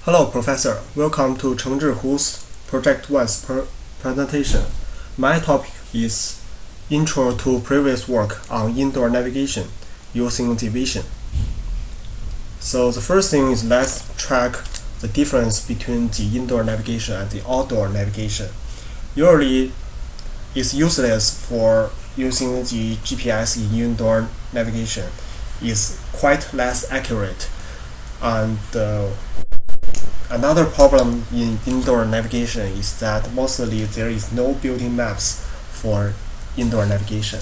Hello, Professor. Welcome to Hu's Project 1's presentation. My topic is Intro to Previous Work on Indoor Navigation using the vision. So the first thing is let's track the difference between the indoor navigation and the outdoor navigation. Usually, it's useless for using the GPS in indoor navigation. It's quite less accurate, and another problem in indoor navigation is that mostly there is no built-in maps for indoor navigation,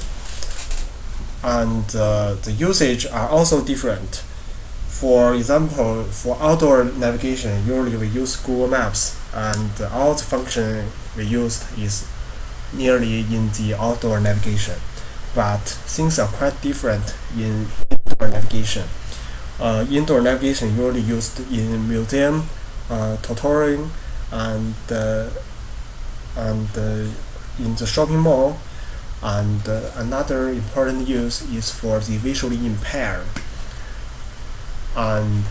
and the usage are also different. For example, for outdoor navigation, usually we use Google Maps, and all the function we used is nearly in the outdoor navigation, but things are quite different in indoor navigation. Indoor navigation usually used in museum, tutoring, and in the shopping mall, and another important use is for the visually impaired. And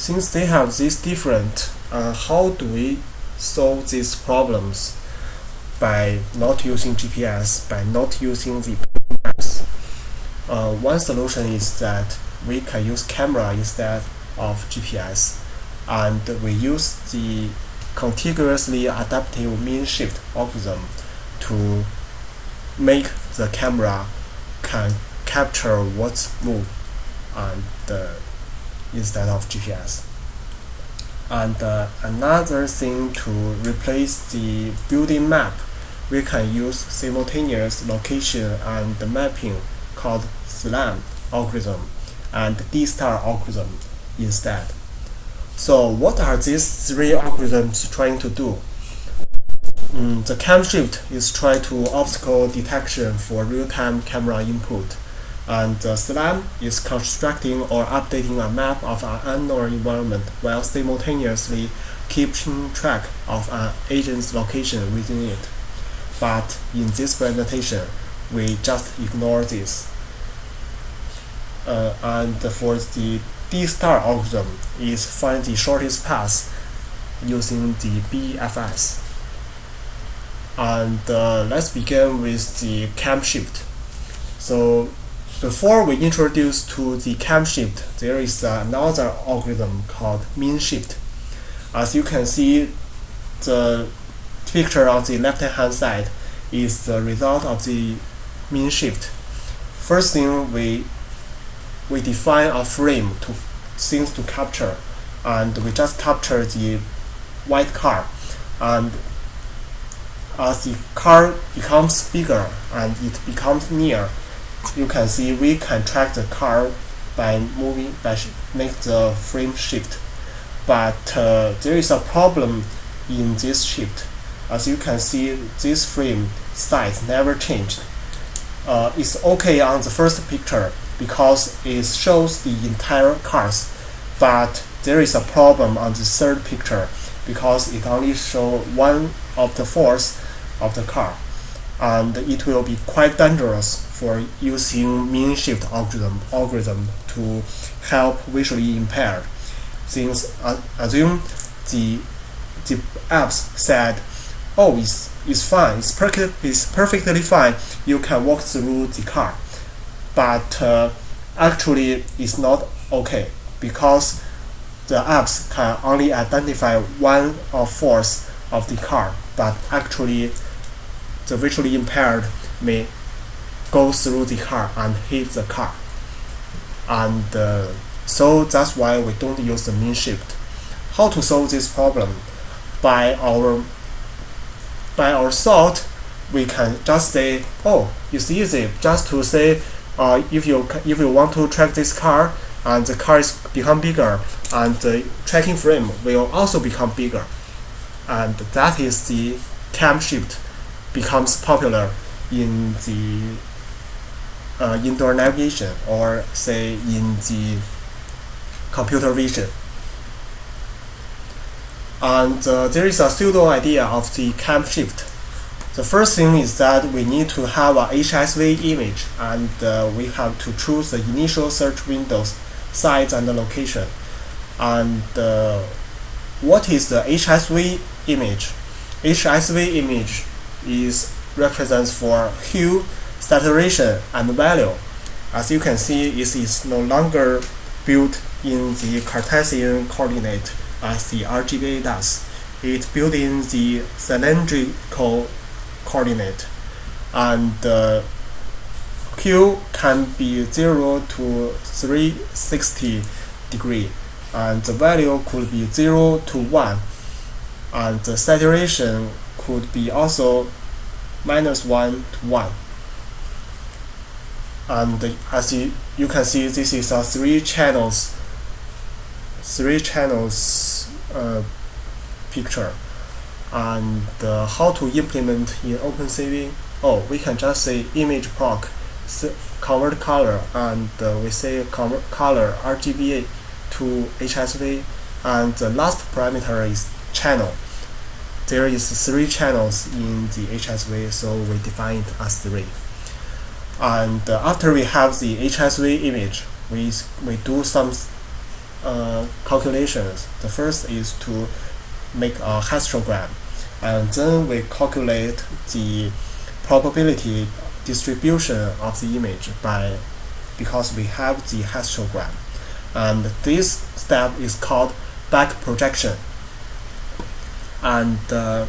since they have this different, how do we solve these problems by not using GPS, by not using the maps? One solution is that we can use camera instead of GPS, and we use the contiguously adaptive mean-shift algorithm to make the camera can capture what's moved and instead of GPS. And another thing, to replace the built-in map, we can use simultaneous location and mapping called SLAM algorithm and D-star algorithm instead. So what are these three algorithms trying to do? The cam shift is trying to obstacle detection for real-time camera input, and SLAM is constructing or updating a map of an unknown environment while simultaneously keeping track of an agent's location within it. But in this presentation, we just ignore this. And for the D-star algorithm is find the shortest path using the BFS. And let's begin with the cam shift. So before we introduce to the cam shift, there is another algorithm called mean shift. As you can see, the picture on the left-hand side is the result of the mean shift. First thing, we define a frame to things to capture, and we just capture the white car, and as the car becomes bigger and it becomes near, you can see we can track the car by make the frame shift. But there is a problem in this shift. As you can see, this frame size never changed. It's okay on the first picture because it shows the entire cars, but there is a problem on the third picture because it only shows one of the fourths of the car, and it will be quite dangerous for using mean shift algorithm to help visually impaired. Since assume the apps said, oh, it's fine, it's perfectly fine, you can walk through the car, but actually it's not okay because the apps can only identify one of fourths of the car, but actually the visually impaired may go through the car and hit the car. And so that's why we don't use the mean shift. How to solve this problem? By our thought, we can just say, oh, it's easy just to say, if you want to track this car and the car is become bigger, and the tracking frame will also become bigger, and that is the cam shift becomes popular in the indoor navigation, or say in the computer vision. And there is a pseudo idea of the cam shift. The first thing is that we need to have a HSV image, and we have to choose the initial search windows, size, and the location. And what is the HSV image? HSV image represents for hue, saturation, and value. As you can see, it is no longer built in the Cartesian coordinate as the RGBA does. It's built in the cylindrical coordinate, and hue can be 0 to 360 degree, and the value could be 0 to 1, and the saturation could be also -1 to 1. And as you can see, this is a three channels picture. And how to implement in OpenCV? Oh, we can just say image proc convert color, and we say convert color RGBA to HSV, and the last parameter is channel. There is 3 channels in the HSV, so we define it as 3. And after we have the HSV image, we do some calculations. The first is to make a histogram, and then we calculate the probability distribution of the image because we have the histogram, and this step is called back projection. And the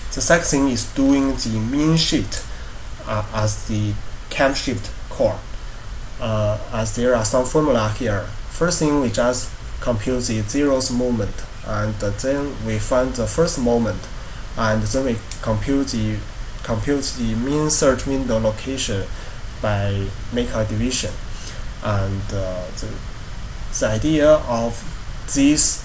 second thing is doing the mean shift as the cam shift core. As there are some formula here. First thing, we just compute the zeroth moment, and then we find the first moment, and then we compute the mean search window location by make a division. And the idea of this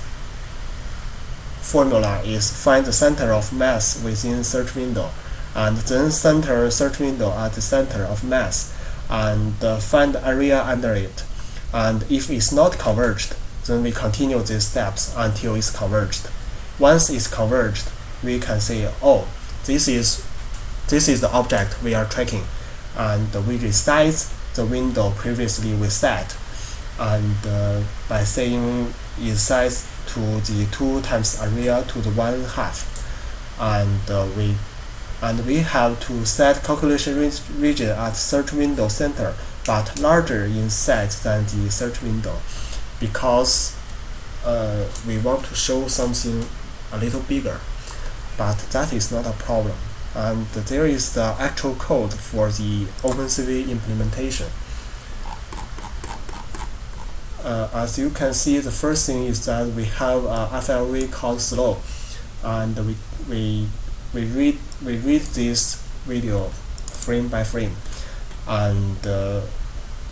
formula is find the center of mass within search window, and then center search window at the center of mass, and find the area under it. And if it's not converged, then we continue these steps until it's converged. Once it's converged, we can say, oh, this is the object we are tracking, and we resize the window previously we set, and by saying is size to the 2 times area to the 1/2, and we have to set calculation region at search window center, but larger in size than the search window, because we want to show something a little bigger, but that is not a problem. And there is the actual code for the OpenCV implementation. As you can see, the first thing is that we have a FLV called slow, and we read this video frame by frame. And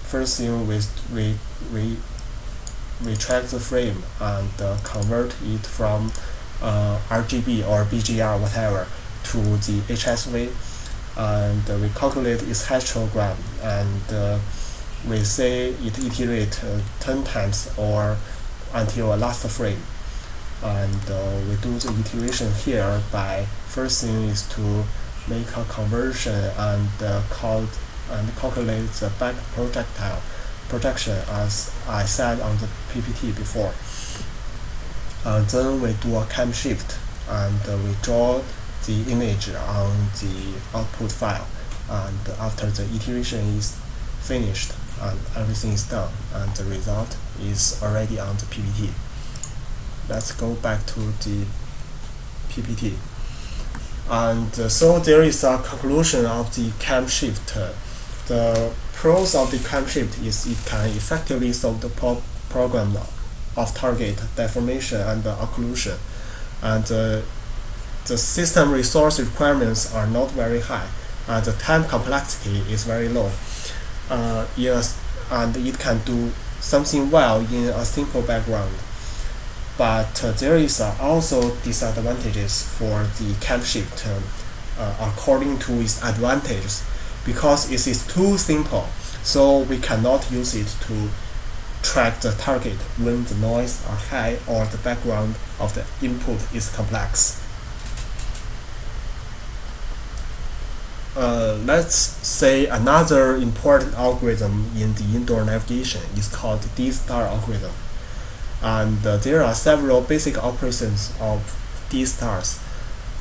first thing we track the frame and convert it from RGB or BGR whatever to the HSV, and we calculate its histogram, and we say it iterate 10 times or until a last frame. And we do the iteration here by first thing is to make a conversion and calculate the back projection as I said on the PPT before. Then we do a cam shift, and we draw the image on the output file, and after the iteration is finished and everything is done, and the result is already on the PPT. Let's go back to the PPT. And so there is a conclusion of the cam shift. The pros of the cam shift is it can effectively solve the problem of target deformation and occlusion, and the system resource requirements are not very high, and the time complexity is very low. Yes, and it can do something well in a simple background. But there is also disadvantages for the cam shift according to its advantages, because it is too simple, so we cannot use it to track the target when the noise are high or the background of the input is complex. Let's say another important algorithm in the indoor navigation is called D-star algorithm. and there are several basic operations of D stars.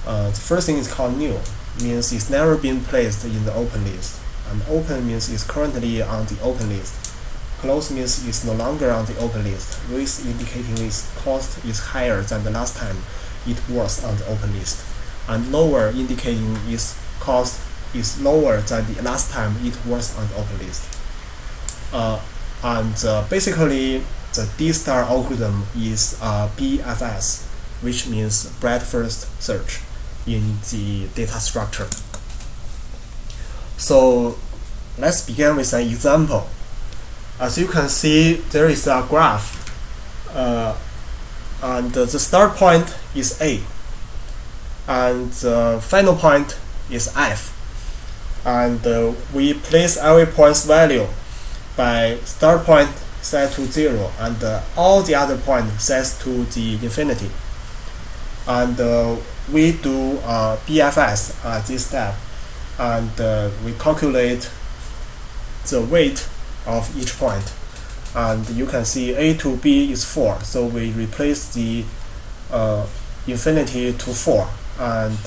The first thing is called new, means it's never been placed in the open list, and open means it's currently on the open list. Close means it's no longer on the open list. Raise indicating its cost is higher than the last time it was on the open list, and lower indicating its cost is lower than the last time it was on the open list. Basically, the D-star algorithm is BFS, which means breadth first search in the data structure. So let's begin with an example. As you can see, there is a graph, and the start point is A, and the final point is F, and we place every point's value by start point set to 0 and all the other points set to the infinity, and we do BFS at this step, and we calculate the weight of each point, and you can see A to B is 4, so we replace the infinity to 4 and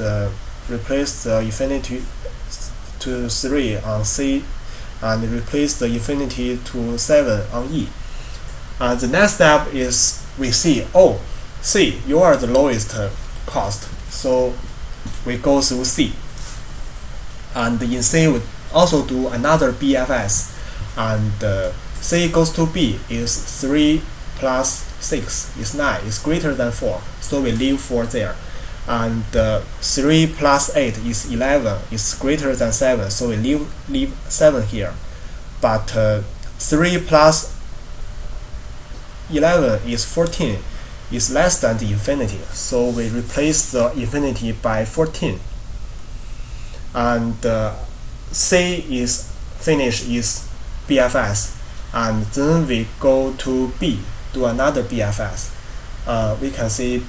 replace the infinity to 3 on C, and replace the infinity to 7 on E. And the next step is we see, oh, C, you are the lowest cost, so we go through C. And in C we also do another BFS, and C goes to B is 3 plus 6 is 9, is greater than 4, so we leave 4 there. And 3 plus 8 is 11, is greater than 7, so we leave 7 here. But 3 plus 11 is 14, is less than the infinity, so we replace the infinity by 14. And C is finished, is BFS, and then we go to B, do another BFS. We can see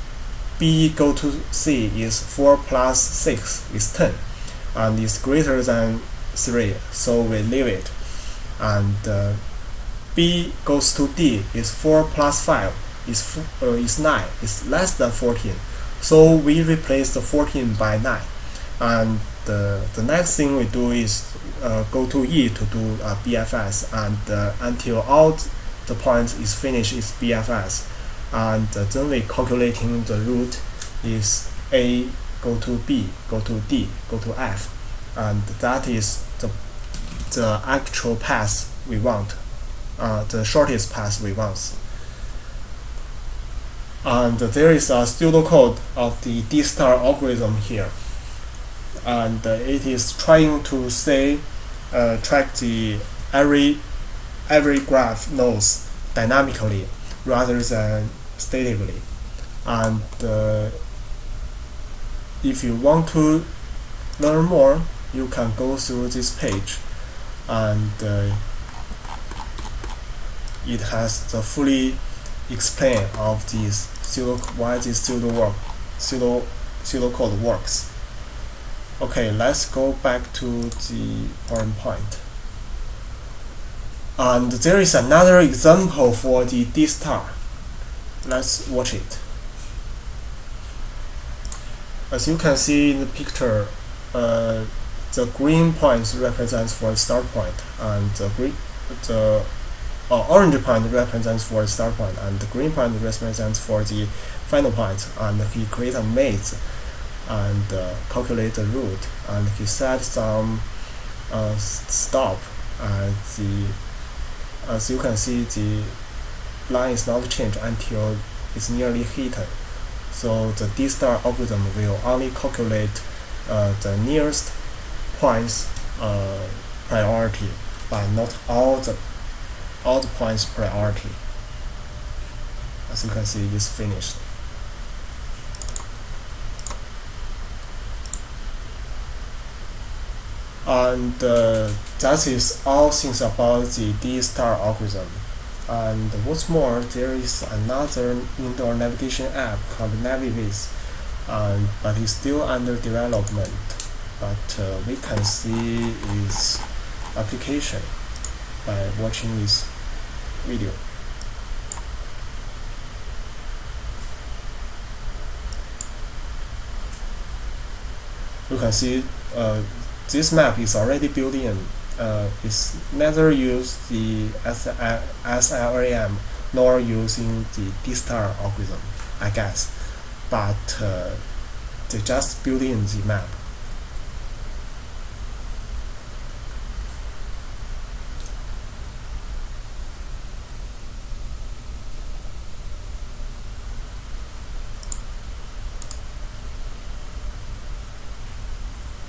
B go to C is 4 plus 6 is 10, and is greater than 3, so we leave it. And B goes to D is 4 plus 5 is 9, is less than 14, so we replace the 14 by 9. And the next thing we do is go to E to do BFS, and until all the points is finished is BFS, and then we calculating the route is A go to B, go to D, go to F, and that is the actual path we want, the shortest path we want. And there is a pseudocode of the D-star algorithm here, and it is trying to say track the every graph nodes dynamically rather than statically. And if you want to learn more, you can go through this page, and it has the fully explain of this why this pseudocode works. Okay, let's go back to the PowerPoint. And there is another example for the D-star. Let's watch it. As you can see in the picture, the green points represents for the start point, and the orange point represents for the start point, and the green point represents for the final point. And he create a maze and calculate the route, and he set some stop at the, as you can see, the line is not changed until it's nearly hidden. So the D-star algorithm will only calculate the nearest points priority, but not all the points priority. As you can see, it's finished. And that is all things about the D-star algorithm. And what's more, there is another indoor navigation app called NaviViz, but it's still under development. But we can see its application by watching this video. you can see this map is already built in. It's neither use the SLAM nor using the D-star algorithm, I guess, but they just built in the map.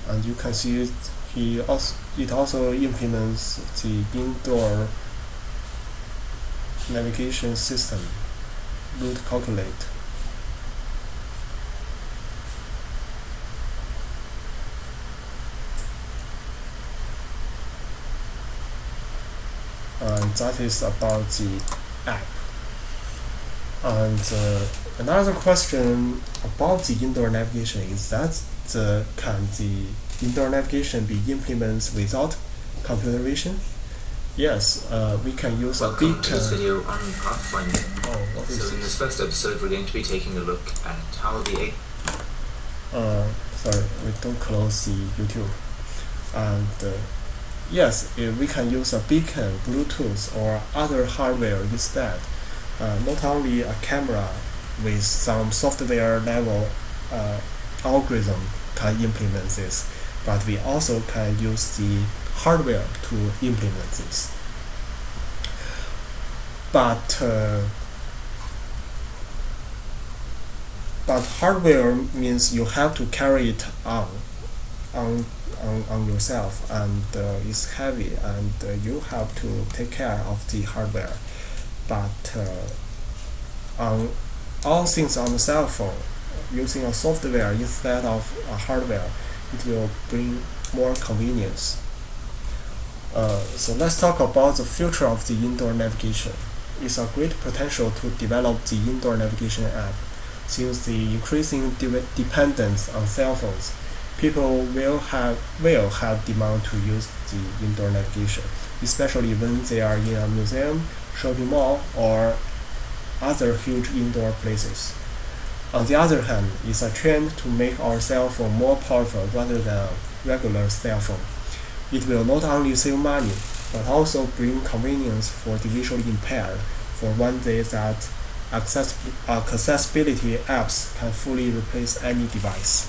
And you can see it also implements the indoor navigation system, route calculate. And that is about the app. And another question about the indoor navigation is that can the indoor navigation be implemented without computer vision? Yes, we can use a beacon. Welcome to this video on pathfinding. Oh, what is So in this first episode, we're going to be taking a look at how the sorry, we don't close the YouTube. And yes, we can use a beacon, Bluetooth, or other hardware instead. Not only a camera with some software level algorithm can implement this, but we also can use the hardware to implement this. But hardware means you have to carry it on yourself, and it's heavy, and you have to take care of the hardware. But on all things on the cell phone, using a software instead of a hardware, it will bring more convenience. So let's talk about the future of the indoor navigation. It's a great potential to develop the indoor navigation app. Since the increasing dependence on cell phones, people will have demand to use the indoor navigation, especially when they are in a museum, shopping mall, or other huge indoor places. On the other hand, it's a trend to make our cell phone more powerful rather than a regular cell phone. It will not only save money, but also bring convenience for the visually impaired for one day that accessibility apps can fully replace any device.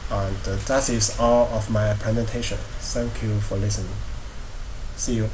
And that is all of my presentation. Thank you for listening. See you.